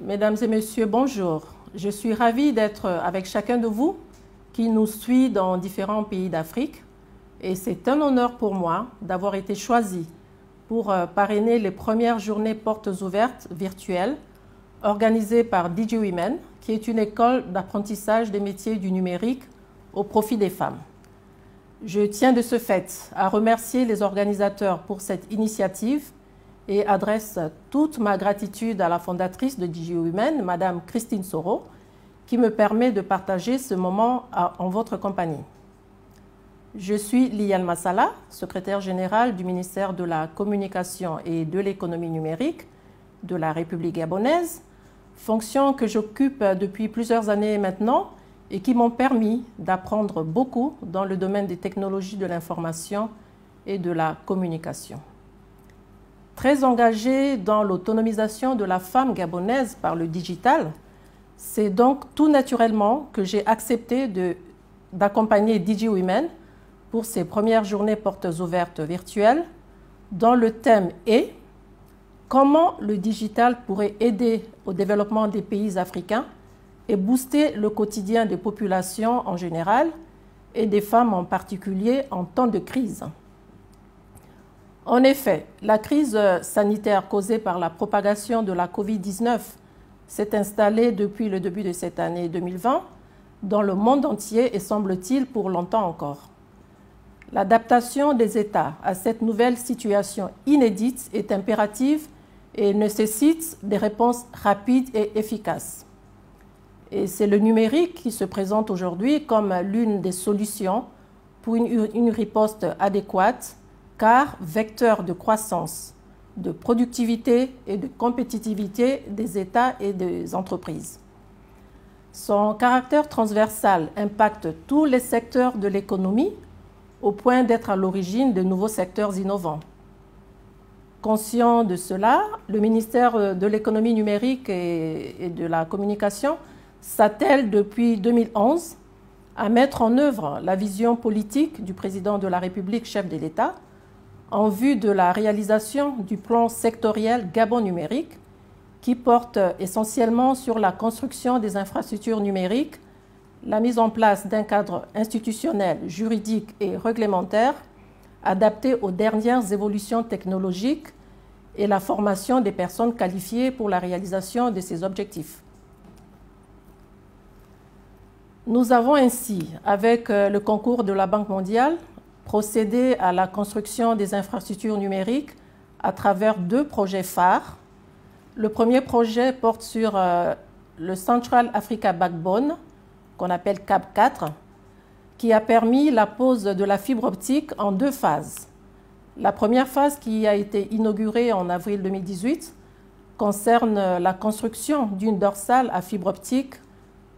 Mesdames et messieurs, bonjour. Je suis ravie d'être avec chacun de vous qui nous suit dans différents pays d'Afrique et c'est un honneur pour moi d'avoir été choisi pour parrainer les premières journées portes ouvertes virtuelles organisées par DigiWomen, qui est une école d'apprentissage des métiers du numérique au profit des femmes. Je tiens de ce fait à remercier les organisateurs pour cette initiative et adresse toute ma gratitude à la fondatrice de DigiWomen, Madame Christine Soro, qui me permet de partager ce moment en votre compagnie. Je suis Liane Massala, secrétaire générale du ministère de la Communication et de l'économie numérique de la République gabonaise, fonction que j'occupe depuis plusieurs années maintenant et qui m'ont permis d'apprendre beaucoup dans le domaine des technologies de l'information et de la communication. Très engagée dans l'autonomisation de la femme gabonaise par le digital, c'est donc tout naturellement que j'ai accepté d'accompagner DigiWomen pour ses premières journées portes ouvertes virtuelles dont le thème est « Comment le digital pourrait aider au développement des pays africains et booster le quotidien des populations en général et des femmes en particulier en temps de crise ». En effet, la crise sanitaire causée par la propagation de la Covid-19 s'est installée depuis le début de cette année 2020 dans le monde entier et semble-t-il pour longtemps encore. L'adaptation des États à cette nouvelle situation inédite est impérative et nécessite des réponses rapides et efficaces. Et c'est le numérique qui se présente aujourd'hui comme l'une des solutions pour une riposte adéquate, car vecteur de croissance, de productivité et de compétitivité des États et des entreprises. Son caractère transversal impacte tous les secteurs de l'économie au point d'être à l'origine de nouveaux secteurs innovants. Conscient de cela, le ministère de l'économie numérique et de la communication s'attelle depuis 2011 à mettre en œuvre la vision politique du président de la République, chef de l'État, en vue de la réalisation du plan sectoriel Gabon numérique qui porte essentiellement sur la construction des infrastructures numériques, la mise en place d'un cadre institutionnel, juridique et réglementaire adapté aux dernières évolutions technologiques et la formation des personnes qualifiées pour la réalisation de ces objectifs. Nous avons ainsi, avec le concours de la Banque mondiale, procéder à la construction des infrastructures numériques à travers deux projets phares. Le premier projet porte sur le Central Africa Backbone, qu'on appelle CAB4, qui a permis la pose de la fibre optique en deux phases. La première phase, qui a été inaugurée en avril 2018, concerne la construction d'une dorsale à fibre optique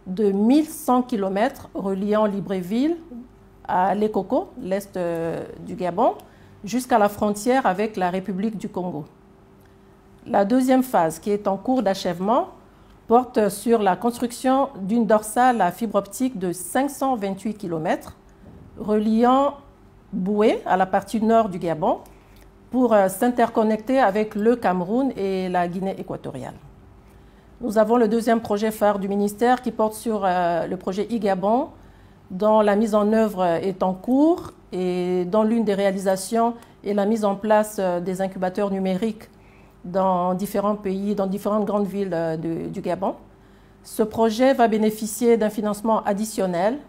de 1100 km reliant Libreville à Lekoko, l'est du Gabon, jusqu'à la frontière avec la République du Congo. La deuxième phase, qui est en cours d'achèvement, porte sur la construction d'une dorsale à fibre optique de 528 km reliant Boué à la partie nord du Gabon pour s'interconnecter avec le Cameroun et la Guinée équatoriale. Nous avons le deuxième projet phare du ministère qui porte sur le projet e-Gabon, dont la mise en œuvre est en cours et dont l'une des réalisations est la mise en place des incubateurs numériques dans différents pays, dans différentes grandes villes du Gabon. Ce projet va bénéficier d'un financement additionnel,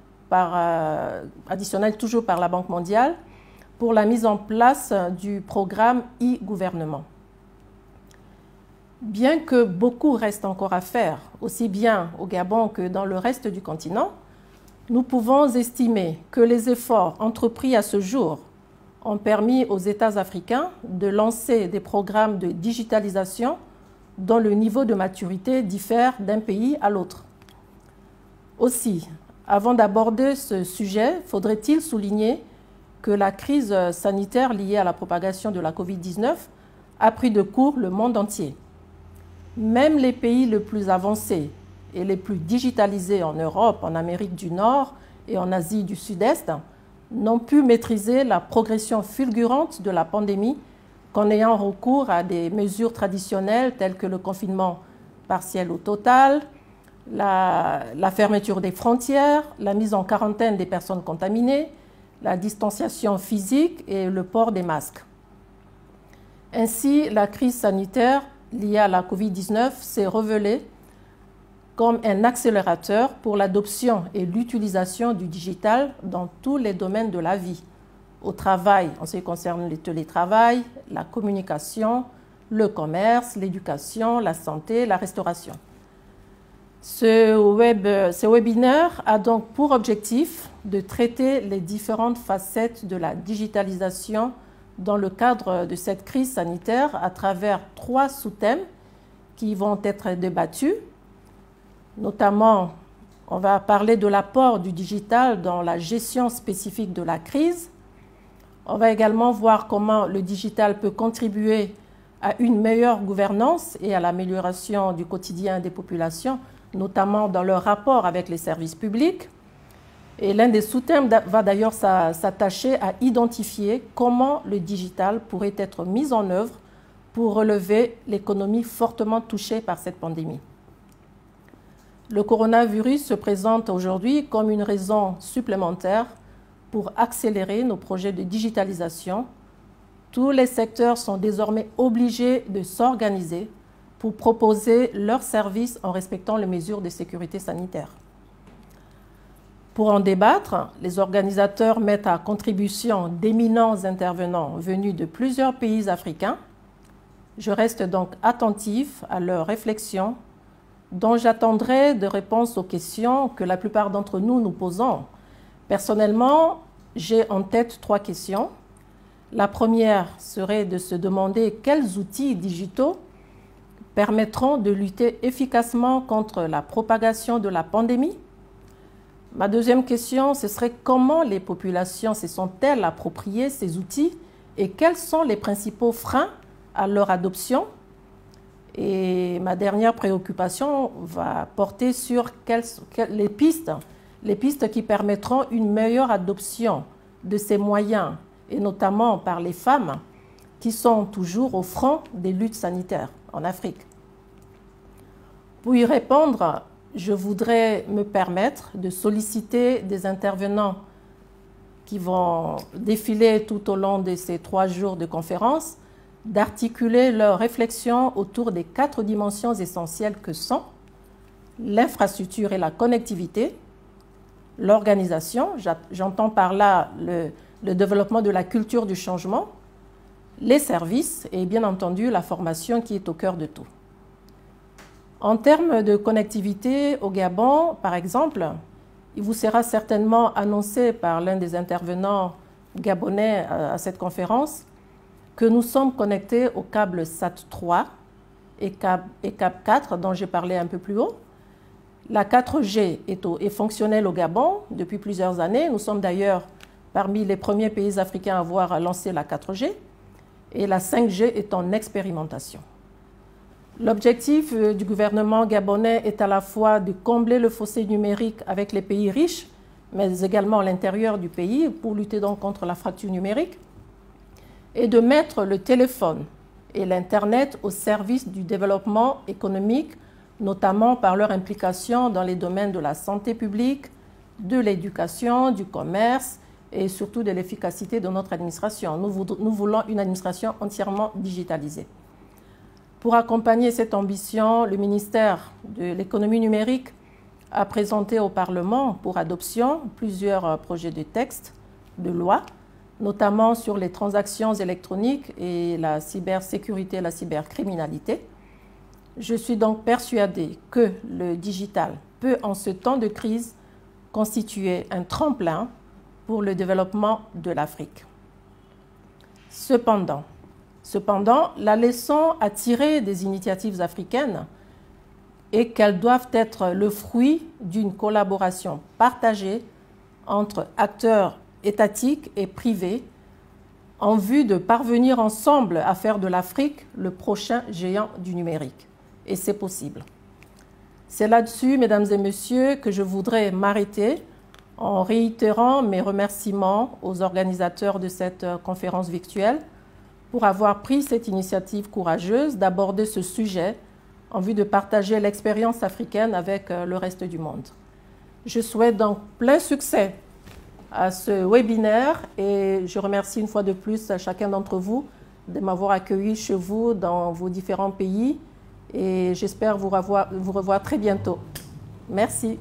toujours par la Banque mondiale, pour la mise en place du programme e-gouvernement. Bien que beaucoup reste encore à faire, aussi bien au Gabon que dans le reste du continent, nous pouvons estimer que les efforts entrepris à ce jour ont permis aux États africains de lancer des programmes de digitalisation dont le niveau de maturité diffère d'un pays à l'autre. Aussi, avant d'aborder ce sujet, faudrait-il souligner que la crise sanitaire liée à la propagation de la Covid-19 a pris de court le monde entier. Même les pays les plus avancés et les plus digitalisés en Europe, en Amérique du Nord et en Asie du Sud-Est n'ont pu maîtriser la progression fulgurante de la pandémie qu'en ayant recours à des mesures traditionnelles telles que le confinement partiel ou total, la fermeture des frontières, la mise en quarantaine des personnes contaminées, la distanciation physique et le port des masques. Ainsi, la crise sanitaire liée à la Covid-19 s'est révélée comme un accélérateur pour l'adoption et l'utilisation du digital dans tous les domaines de la vie. Au travail, en ce qui concerne le télétravail, la communication, le commerce, l'éducation, la santé, la restauration. Ce webinaire a donc pour objectif de traiter les différentes facettes de la digitalisation dans le cadre de cette crise sanitaire à travers 3 sous-thèmes qui vont être débattus. Notamment, on va parler de l'apport du digital dans la gestion spécifique de la crise. On va également voir comment le digital peut contribuer à une meilleure gouvernance et à l'amélioration du quotidien des populations, notamment dans leur rapport avec les services publics. Et l'un des sous-thèmes va d'ailleurs s'attacher à identifier comment le digital pourrait être mis en œuvre pour relever l'économie fortement touchée par cette pandémie. Le coronavirus se présente aujourd'hui comme une raison supplémentaire pour accélérer nos projets de digitalisation. Tous les secteurs sont désormais obligés de s'organiser pour proposer leurs services en respectant les mesures de sécurité sanitaire. Pour en débattre, les organisateurs mettent à contribution d'éminents intervenants venus de plusieurs pays africains. Je reste donc attentif à leurs réflexions, dont j'attendrai de réponses aux questions que la plupart d'entre nous nous posons. Personnellement, j'ai en tête 3 questions. La première serait de se demander quels outils digitaux permettront de lutter efficacement contre la propagation de la pandémie. Ma deuxième question, ce serait comment les populations se sont-elles appropriées ces outils et quels sont les principaux freins à leur adoption. Et ma dernière préoccupation va porter sur les pistes qui permettront une meilleure adoption de ces moyens, et notamment par les femmes qui sont toujours au front des luttes sanitaires en Afrique. Pour y répondre, je voudrais me permettre de solliciter des intervenants qui vont défiler tout au long de ces 3 jours de conférence, d'articuler leurs réflexions autour des 4 dimensions essentielles que sont l'infrastructure et la connectivité, l'organisation, j'entends par là le développement de la culture du changement, les services et bien entendu la formation qui est au cœur de tout. En termes de connectivité au Gabon, par exemple, il vous sera certainement annoncé par l'un des intervenants gabonais à cette conférence que nous sommes connectés au câble SAT3 et câble 4 dont j'ai parlé un peu plus haut. La 4G est fonctionnelle au Gabon depuis plusieurs années. Nous sommes d'ailleurs parmi les premiers pays africains à avoir lancé la 4G et la 5G est en expérimentation. L'objectif du gouvernement gabonais est à la fois de combler le fossé numérique avec les pays riches, mais également à l'intérieur du pays pour lutter donc contre la fracture numérique et de mettre le téléphone et l'Internet au service du développement économique, notamment par leur implication dans les domaines de la santé publique, de l'éducation, du commerce et surtout de l'efficacité de notre administration. Nous voulons une administration entièrement digitalisée. Pour accompagner cette ambition, le ministère de l'économie numérique a présenté au Parlement pour adoption plusieurs projets de textes, de loi, notamment sur les transactions électroniques et la cybersécurité et la cybercriminalité. Je suis donc persuadée que le digital peut, en ce temps de crise, constituer un tremplin pour le développement de l'Afrique. Cependant, la leçon à tirer des initiatives africaines est qu'elles doivent être le fruit d'une collaboration partagée entre acteurs étatiques et privés en vue de parvenir ensemble à faire de l'Afrique le prochain géant du numérique. Et c'est possible. C'est là-dessus, mesdames et messieurs, que je voudrais m'arrêter en réitérant mes remerciements aux organisateurs de cette conférence virtuelle pour avoir pris cette initiative courageuse d'aborder ce sujet en vue de partager l'expérience africaine avec le reste du monde. Je souhaite donc plein succès à ce webinaire et je remercie une fois de plus chacun d'entre vous de m'avoir accueilli chez vous dans vos différents pays et j'espère vous revoir très bientôt. Merci.